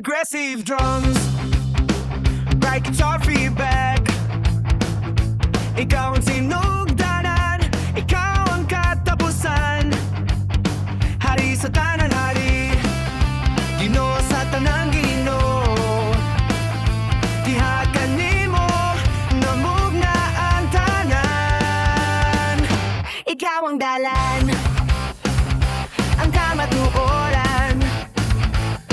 aggressive drums, bright guitar feedback. Ikaw ang sinugdanan, ikaw ang katapusan. Hari sa tanan, hari, Ginoo sa tanang Ginoo. Diha kanimo, namugna ang tanan. Ikaw ang dalan, ang kamatuoran,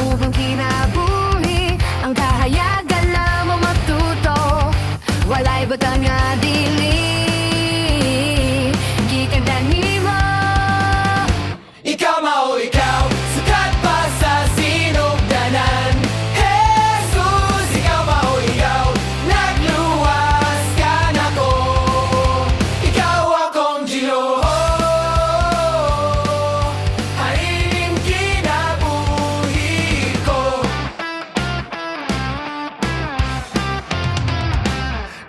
upang kinabuhi ang kahayag, lamang magtutoo. Walay butang nga dili, gikan kanimo. Ikaw mao ikaw, sukad pa sa sinugdanan. Jesus, ikaw mao ikaw, nagluwas ka nako. Ikaw akong Ginoo, harining kinabuhi ko.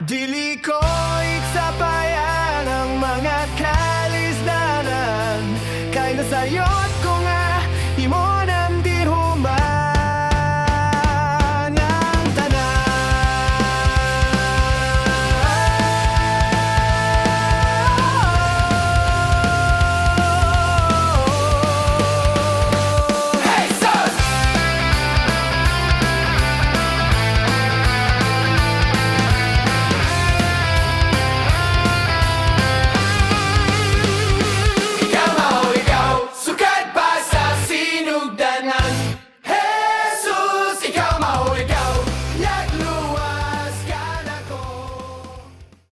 Dili ko iksapayan ang mga kalisdanan, kay nasayot ko nga imo na